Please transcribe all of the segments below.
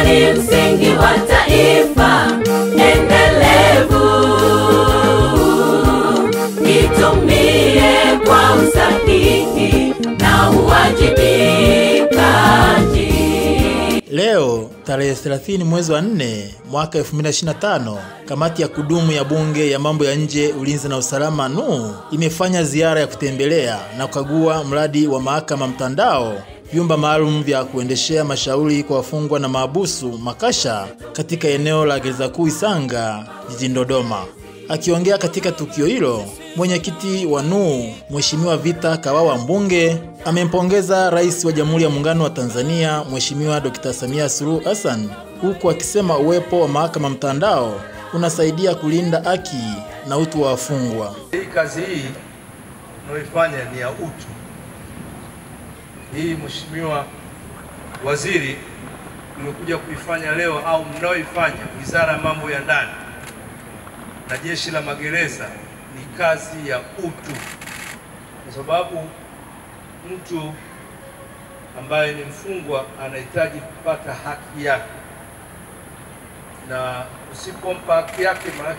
ni msingi wa taifa endelevu. Itumie kwa usahihi na uwajibikaji. Leo tarehe 30 mwezi wa 4 mwaka 2025, kamati ya kudumu ya bunge ya mambo ya nje, ulinzi na usalama NUU imefanya ziara ya kutembelea na kukagua mradi wa mahakama mtandao, vyumba maalum vya kuendeshea mashauri kwa wafungwa na mahabusu makasha katika eneo la Gereza Kuu Isanga jijini Dodoma. Akiongea katika tukio hilo, mwenyekiti wa NUU Mheshimiwa Vita Kawawa Mbunge amempongeza Rais wa Jamhuri ya Muungano wa Tanzania Mheshimiwa Dr. Samia Suluhu Hassan, huku akisema uwepo wa mahakama mtandao unasaidia kulinda haki na utu wa wafungwa. Hii kazi hii tunayoifanya ni ya utu. Hii Mheshimiwa Waziri umekuja kuifanya leo, au mnaoifanya Wizara ya Mambo ya Ndani na Jeshi la Magereza, ni kazi ya utu, kwa sababu mtu ambaye ni mfungwa anahitaji kupata haki yake, na usipompa haki yake maana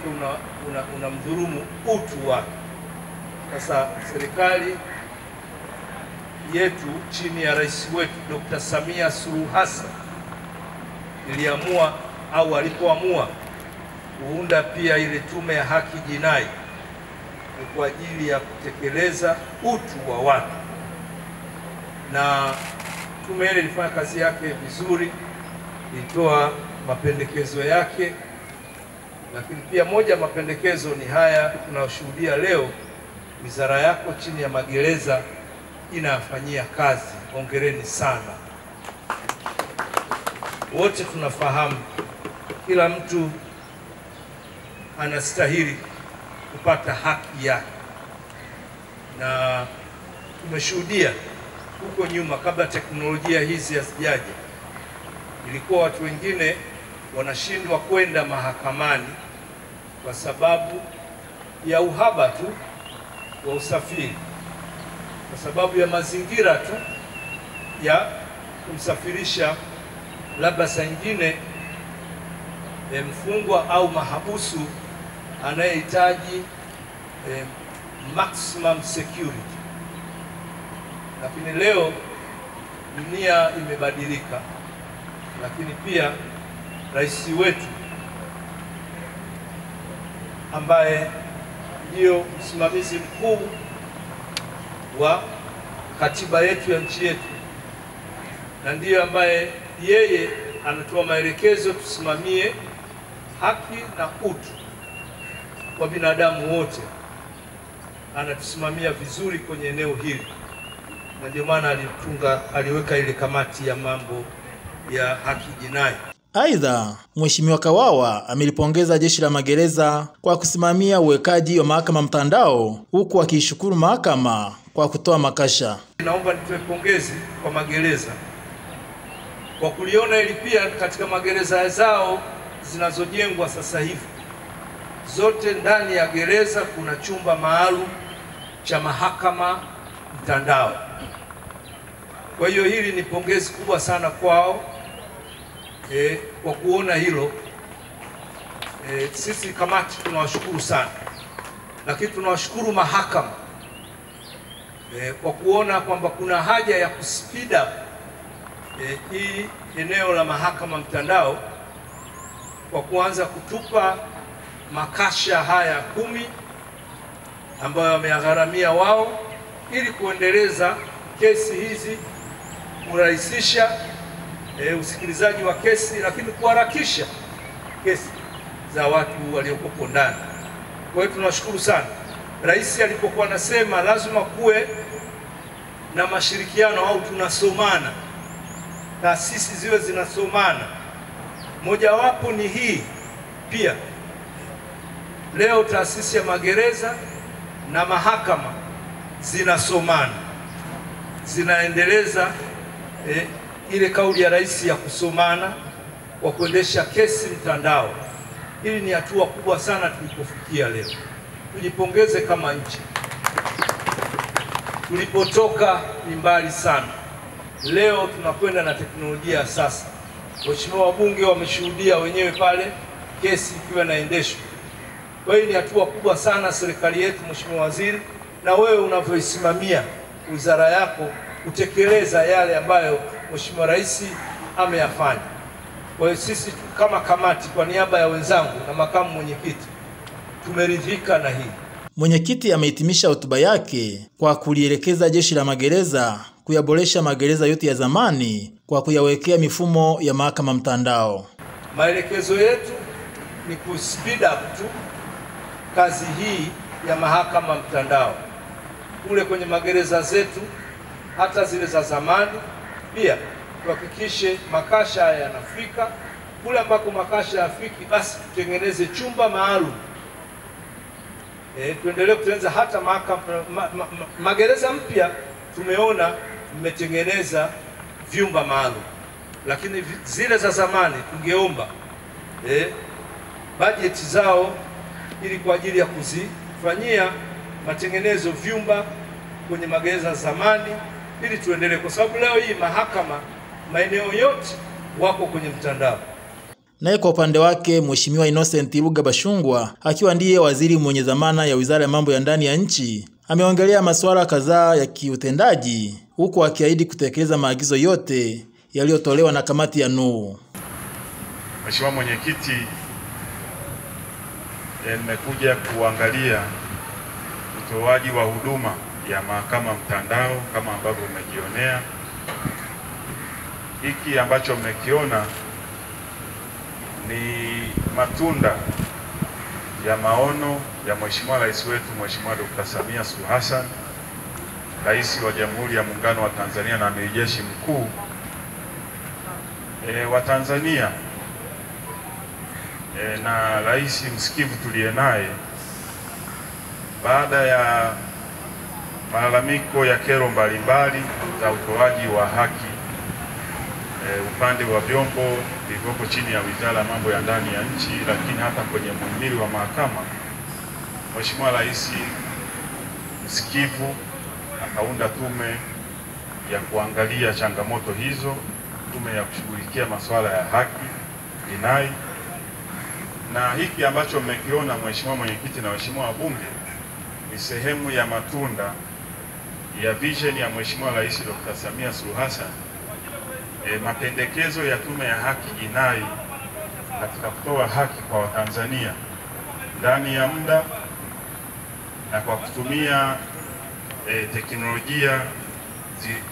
unamdhulumu utu wake. Sasa serikali yetu chini ya rais wetu Dr. Samia Suluhu Hassan iliamua, au alipoamua kuunda pia ile tume ya haki jinai kwa ajili ya kutekeleza utu wa watu, na tume ile ilifanya kazi yake vizuri, ilitoa mapendekezo yake, lakini pia moja mapendekezo ni haya tunayoshuhudia leo. Wizara yako chini ya magereza inafanyia kazi. Hongereni sana. Wote tunafahamu kila mtu anastahili kupata haki yake, na tumeshuhudia huko nyuma, kabla teknolojia hizi hazijaja, ilikuwa watu wengine wanashindwa kwenda mahakamani kwa sababu ya uhaba tu wa usafiri, kwa sababu ya mazingira tu ya kumsafirisha, labda saa nyingine mfungwa au mahabusu anayehitaji maximum security. Lakini leo dunia imebadilika, lakini pia rais wetu ambaye ndio msimamizi mkuu wa katiba yetu ya nchi yetu, na ndiyo ambaye yeye anatoa maelekezo tusimamie haki na utu kwa binadamu wote, anatusimamia vizuri kwenye eneo hili, na ndio maana aliweka ile kamati ya mambo ya haki jinai. Aidha, Mheshimiwa Kawawa amelipongeza Jeshi la Magereza kwa kusimamia uwekaji wa mahakama mtandao, huku akishukuru mahakama kwa kutoa makasha. Naomba nitoe pongezi kwa magereza kwa kuliona ili pia katika magereza zao zinazojengwa sasa hivi, zote ndani ya gereza kuna chumba maalum cha mahakama mtandao. Kwa hiyo hili ni pongezi kubwa sana kwao kwa kuona hilo. Sisi kamati tunawashukuru sana, lakini tunawashukuru mahakama kwa kuona kwamba kuna haja ya kuspeed up hii eneo la mahakama mtandao, kwa kuanza kutupa makasha haya 10 ambayo wameyagharamia wao, ili kuendeleza kesi hizi, kurahisisha usikilizaji wa kesi, lakini kuharakisha kesi za watu waliokuwa ndani. Kwa hiyo tunashukuru sana. Rais alipokuwa anasema lazima kuwe na mashirikiano, au tunasomana, taasisi ziwe zinasomana, mojawapo ni hii pia. Leo taasisi ya magereza na mahakama zinasomana, zinaendeleza ile kauli ya rais ya kusomana kwa kuendesha kesi mtandao. Hili ni hatua kubwa sana tulipofikia leo. Tujipongeze kama nchi. Tulipotoka ni mbali sana. Leo tunakwenda na teknolojia sasa. Mheshimiwa wabunge wameshuhudia wenyewe pale kesi ikiwa inaendeshwa. Kwa hiyo ni hatua kubwa sana serikali yetu, Mheshimiwa Waziri, na wewe unavyoisimamia wizara yako kutekeleza yale ambayo Mheshimiwa Rais ameyafanya. Kwa hiyo sisi kama kamati, kwa niaba ya wenzangu na makamu mwenyekiti, tumeridhika na hii. Mwenyekiti amehitimisha hotuba yake kwa kulielekeza Jeshi la Magereza kuyaboresha magereza yote ya zamani kwa kuyawekea mifumo ya mahakama mtandao. Maelekezo yetu ni kuspeed up tu kazi hii ya mahakama mtandao kule kwenye magereza zetu, hata zile za zamani. Pia tuhakikishe makasha yanafika kule ambako makasha yafiki, basi tutengeneze chumba maalum. Tuendelee kutengeneza hata magereza mpya. Tumeona mmetengeneza vyumba maalum, lakini zile za zamani tungeomba bajeti zao ili kwa ajili ya kuzifanyia matengenezo vyumba kwenye magereza zamani, ili tuendelee, kwa sababu leo hii mahakama maeneo yote wako kwenye mtandao. Naye kwa upande wake Mheshimiwa Innocent Ibuga Bashungwa, akiwa ndiye waziri mwenye dhamana ya Wizara ya Mambo ya Ndani ya Nchi, ameongelea masuala kadhaa ya kiutendaji huku akiahidi kutekeleza maagizo yote yaliyotolewa na kamati ya Nuhu. Mheshimiwa Mwenyekiti, nimekuja kuangalia utoaji wa huduma ya mahakama mtandao kama ambavyo umejionea. Hiki ambacho mmekiona ni matunda ya maono ya Mheshimiwa Rais wetu Mheshimiwa Dr. Samia Suluhu Hassan, Rais wa Jamhuri ya Muungano wa Tanzania na Amiri Jeshi Mkuu wa Tanzania, na rais msikivu tuliye naye. Baada ya malalamiko ya kero mbalimbali za utoaji wa haki upande wa vyombo vilivyopo chini ya Wizara ya Mambo ya Ndani ya Nchi, lakini hata kwenye muhimili wa mahakama, Mheshimiwa Rais msikivu akaunda tume ya kuangalia changamoto hizo, tume ya kushughulikia masuala ya haki jinai. Na hiki ambacho mmekiona Mheshimiwa Mwenyekiti na Mheshimiwa wabunge ni sehemu ya matunda ya vision ya Mheshimiwa Rais Dr. Samia Suluhu Hassan, mapendekezo ya tume ya haki jinai katika kutoa haki kwa Watanzania ndani ya muda na kwa kutumia teknolojia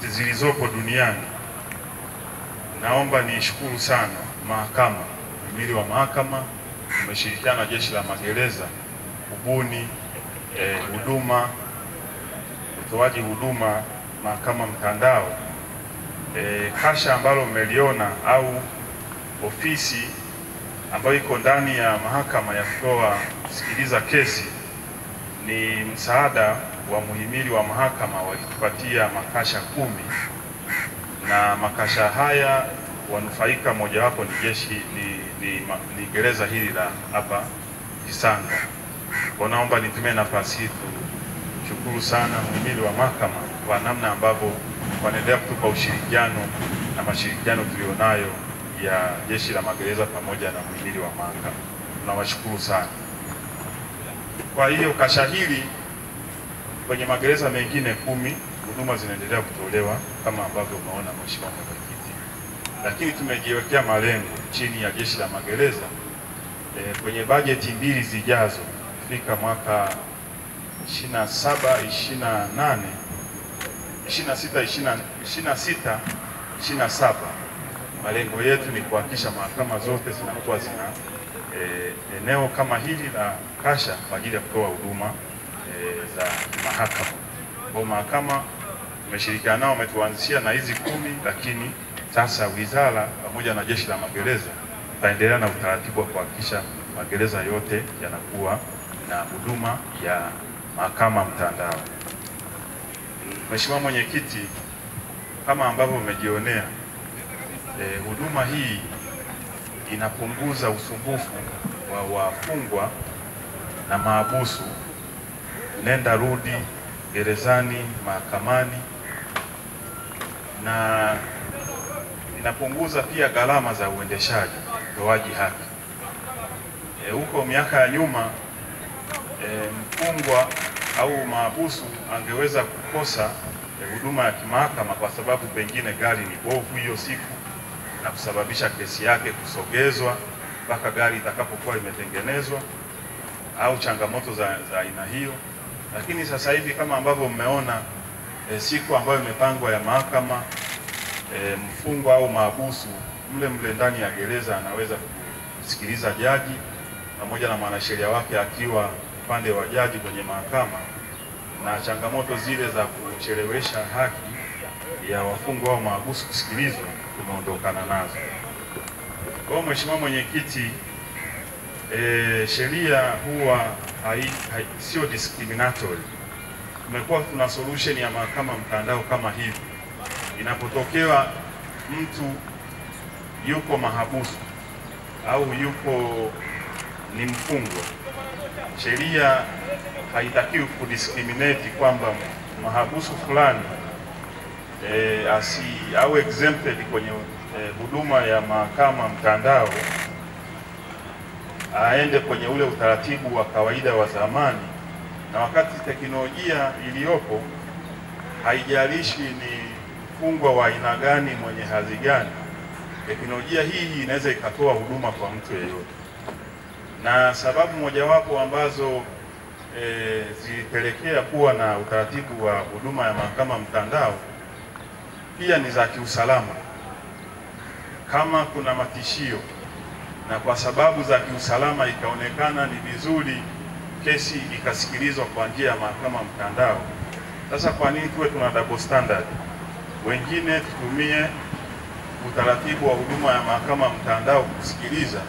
zilizopo duniani. Naomba nishukuru sana mahakama, mhimili wa mahakama umeshirikiana na Jeshi la Magereza kubuni huduma, utoaji huduma mahakama mtandao. Kasha ambalo mmeliona au ofisi ambayo iko ndani ya mahakama ya kusikiliza kesi ni msaada wa muhimili wa mahakama. Walitupatia makasha 10 na makasha haya wanufaika mojawapo ni jeshi ni gereza hili la hapa Kisanga. Kwa naomba nitumie nafasi hii kushukuru sana muhimili wa mahakama kwa namna ambavyo wanaendelea kutupa ushirikiano na mashirikiano tulionayo ya Jeshi la Magereza pamoja na muhimili wa mahakama. Tunawashukuru sana. Kwa hiyo kasha hili kwenye magereza mengine 10 huduma zinaendelea kutolewa kama ambavyo umeona Mheshimiwa Mwenyekiti. Lakini tumejiwekea malengo chini ya Jeshi la Magereza kwenye bajeti 2 zijazo kufika mwaka 27 27, malengo yetu ni kuhakikisha mahakama zote zinakuwa zina eneo kama hili la kasha kwa ajili ya kutoa huduma za mahakama. Kwa mahakama tumeshirikiana nao, wametuanzishia na hizi 10, lakini sasa wizara pamoja na Jeshi la Magereza taendelea na utaratibu wa kuhakikisha magereza yote yanakuwa na huduma ya mahakama mtandao. Mheshimiwa Mwenyekiti, kama ambavyo umejionea, huduma hii inapunguza usumbufu wa wafungwa na mahabusu nenda rudi gerezani, mahakamani, na inapunguza pia gharama za uendeshaji utoaji haki. Huko miaka ya nyuma mfungwa au mahabusu angeweza kukosa huduma ya kimahakama kwa sababu pengine gari ni bovu hiyo siku na kusababisha kesi yake kusogezwa mpaka gari itakapokuwa imetengenezwa au changamoto za aina hiyo. Lakini sasa hivi kama ambavyo mmeona siku ambayo imepangwa ya mahakama, mfungwa au mahabusu mle ndani ya gereza anaweza kusikiliza jaji pamoja na mwanasheria wake akiwa upande wa jaji kwenye mahakama, na changamoto zile za kuchelewesha haki ya wafungwa au mahabusu kusikilizwa tumeondokana nazo. Kwa Mheshimiwa Mwenyekiti, sheria huwa sio discriminatory. Tumekuwa tuna solution ya mahakama mtandao kama hivi. Inapotokea mtu yuko mahabusu au ni mfungwa, sheria haitakiwi kudiscriminate kwamba mahabusu fulani au exempted kwenye huduma ya mahakama mtandao aende kwenye ule utaratibu wa kawaida wa zamani, na wakati teknolojia iliyopo haijalishi ni mfungwa wa aina gani, mwenye hadhi gani, teknolojia hii inaweza ikatoa huduma kwa mtu yeyote. Na sababu mojawapo ambazo zilipelekea kuwa na utaratibu wa huduma ya mahakama mtandao pia ni za kiusalama. Kama kuna matishio na kwa sababu za kiusalama ikaonekana ni vizuri kesi ikasikilizwa kwa njia ya mahakama mtandao, sasa kwa nini tuwe tuna double standard? Wengine tutumie utaratibu wa huduma ya mahakama mtandao kusikiliza,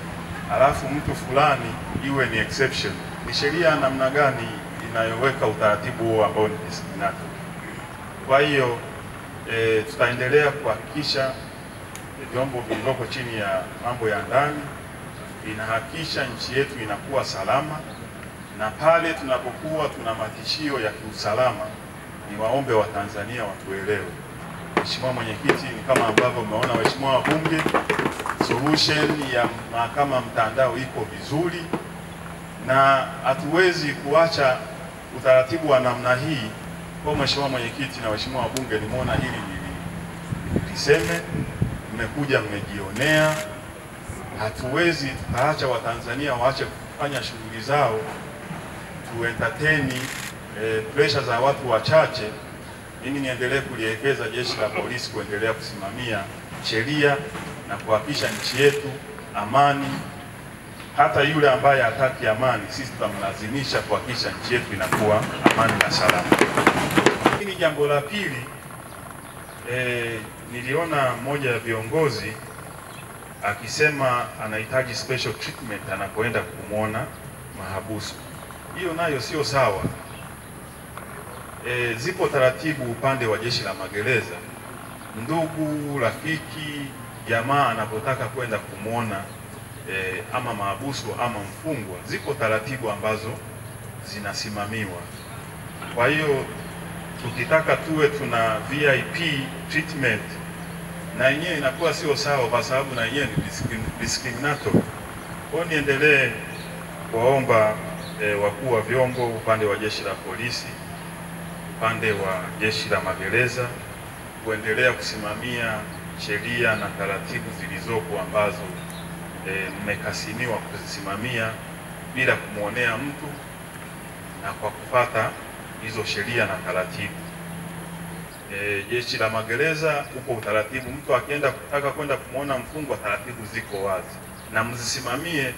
alafu mtu fulani iwe ni exception. Ni sheria namna gani inayoweka utaratibu huo ambao ni discriminatory? Kwa hiyo tutaendelea kuhakikisha vyombo vilivyoko chini ya mambo ya ndani inahakikisha nchi yetu inakuwa salama, na pale tunapokuwa tuna matishio ya kiusalama ni waombe wa Tanzania watuelewe. Mheshimiwa Mwenyekiti, ni kama ambavyo umeona waheshimiwa wabunge, solution ya mahakama mtandao iko vizuri, na hatuwezi kuacha utaratibu wa namna hii. Kwa Mheshimiwa Mwenyekiti na waheshimiwa wabunge, nimeona hili niliseme, mmekuja mmejionea. Hatuwezi tukaacha Watanzania waache kufanya shughuli zao tu entertain pressure za watu wachache. Mimi niendelee kulielekeza jeshi la polisi kuendelea kusimamia sheria na kuhakikisha nchi yetu amani. Hata yule ambaye hataki amani, sisi tutamlazimisha kuhakikisha nchi yetu inakuwa amani na salama. Lakini jambo la pili, niliona mmoja ya viongozi akisema anahitaji special treatment anapoenda kumwona mahabusu. Hiyo nayo sio sawa. Zipo taratibu upande wa jeshi la magereza. Ndugu, rafiki, jamaa anapotaka kwenda kumwona ama mahabusu ama mfungwa, zipo taratibu ambazo zinasimamiwa. Kwa hiyo tukitaka tuwe tuna VIP treatment, na yenyewe inakuwa sio sawa, kwa sababu na yenyewe ni discriminatory. Kwa niendelee kuwaomba wakuu wa vyombo, upande wa jeshi la polisi, upande wa jeshi la magereza, kuendelea kusimamia sheria na taratibu zilizopo ambazo mmekasimiwa kuzisimamia bila kumwonea mtu na kwa kufuata hizo sheria na taratibu. Jeshi la magereza upo utaratibu, mtu akienda kutaka kwenda kumwona mfungwa, taratibu ziko wazi na mzisimamie,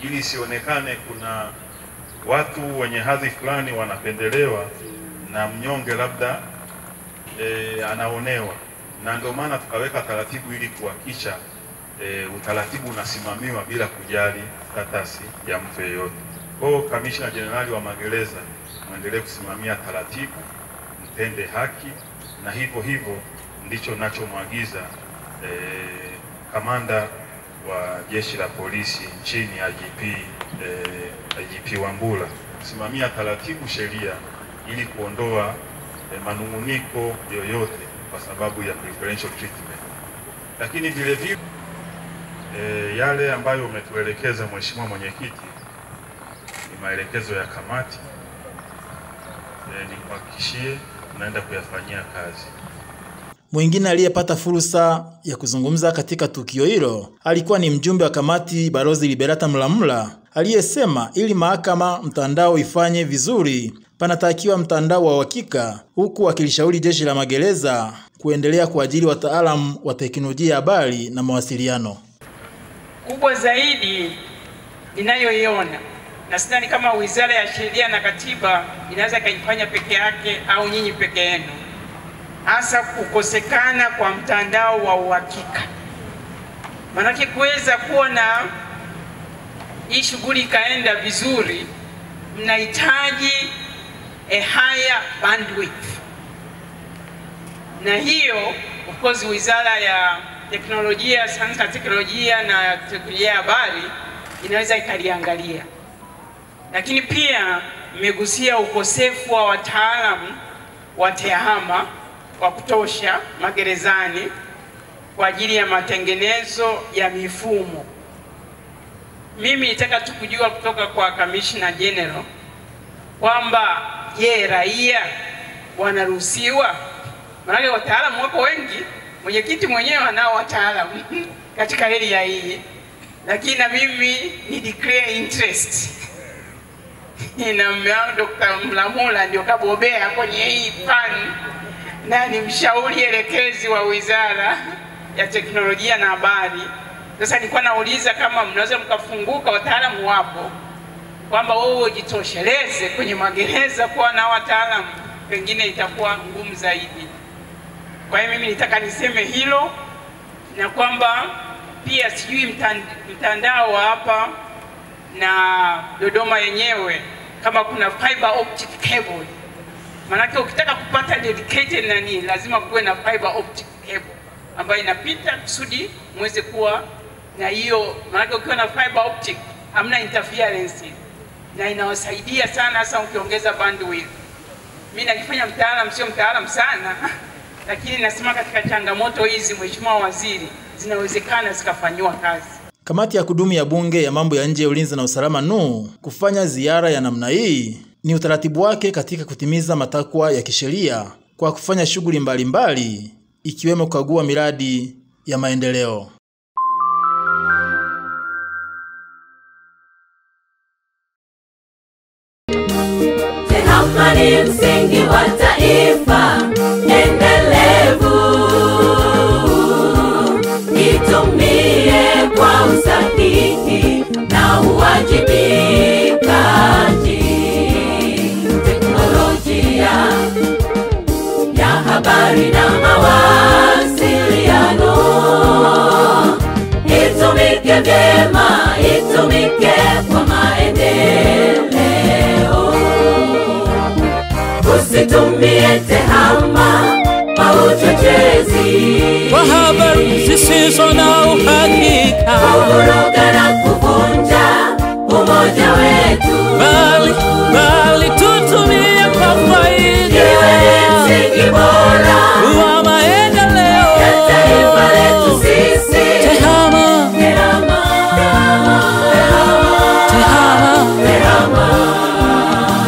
ili sionekane kuna watu wenye hadhi fulani wanapendelewa na mnyonge labda anaonewa. Na ndio maana tukaweka taratibu ili kuhakikisha utaratibu unasimamiwa bila kujali status ya mtu yeyote. Kwa Kamishna Jenerali wa Magereza, muendelee kusimamia taratibu, mtende haki, na hivyo ndicho nachomwagiza kamanda wa jeshi la polisi nchini IGP Wambura, kusimamia taratibu, sheria, ili kuondoa manunguniko yoyote kwa sababu ya preferential treatment. Lakini vile vile yale ambayo umetuelekeza Mheshimiwa Mwenyekiti ni maelekezo ya kamati, nikuhakikishie tunaenda kuyafanyia kazi. Mwingine aliyepata fursa ya kuzungumza katika tukio hilo alikuwa ni mjumbe wa kamati Balozi Liberata Mlamula, aliyesema ili mahakama mtandao ifanye vizuri panatakiwa mtandao wa uhakika, huku akilishauri jeshi la magereza kuendelea kuajiri wataalamu wa teknolojia ya habari na mawasiliano. Kubwa zaidi ninayoiona, na sidhani kama Wizara ya Sheria na Katiba inaweza kaifanya peke yake au nyinyi peke yenu, hasa kukosekana kwa mtandao wa uhakika. Manake kuweza kuona hii shughuli ikaenda vizuri, mnahitaji a higher bandwidth. Na hiyo of course Wizara ya Teknolojia, Sayansi na Teknolojia na Teknolojia ya Habari inaweza ikaliangalia. Lakini pia mmegusia ukosefu wa wataalamu wa tehama wa kutosha magerezani kwa ajili ya matengenezo ya mifumo. Mimi nitaka tu kujua kutoka kwa Commissioner General kwamba raia wanaruhusiwa? Maana wataalamu wako wengi, mwenyekiti mwenyewe anao wataalamu katika area hii, lakini na mimi ni declare interest na Dr. Mlamula ndio kabobea kwenye hii fani na ni mshauri elekezi wa Wizara ya Teknolojia na Habari. Sasa nilikuwa nauliza kama mnaweza mkafunguka, wataalamu wapo, kwamba wao jitosheleze kwenye magereza kuwa na wataalamu, pengine itakuwa ngumu zaidi. Kwa hiyo mimi nitaka niseme hilo, na kwamba pia sijui mtandao hapa na Dodoma yenyewe kama kuna fiber optic cable. Manake ukitaka kupata dedicated nani lazima kuwe na fiber optic cable ambayo inapita kusudi muweze kuwa na hiyo. Manake ukiwa na fiber optic hamna interference na inawasaidia sana, hasa ukiongeza bandwidth. Mimi najifanya mtaalamu, sio mtaalamu sana lakini nasema katika changamoto hizi, Mheshimiwa Waziri, zinawezekana zikafanywa kazi. Kamati ya kudumu ya Bunge ya mambo ya nje, ulinzi na usalama kufanya ziara ya namna hii ni utaratibu wake katika kutimiza matakwa ya kisheria kwa kufanya shughuli mbalimbali ikiwemo kukagua miradi ya maendeleo. TEHAMA ni msingi wa taifa endelevu, itumie kwa usahihi na uwajibikaji. Teknolojia ya habari na mawasiliano itumike vyema, itumike kwa maendeleo. Usitumie TEHAMA kwa uchochezi, kwa habari zisizo na uhakika, kuvuruga na kuvunja umoja wetu, bali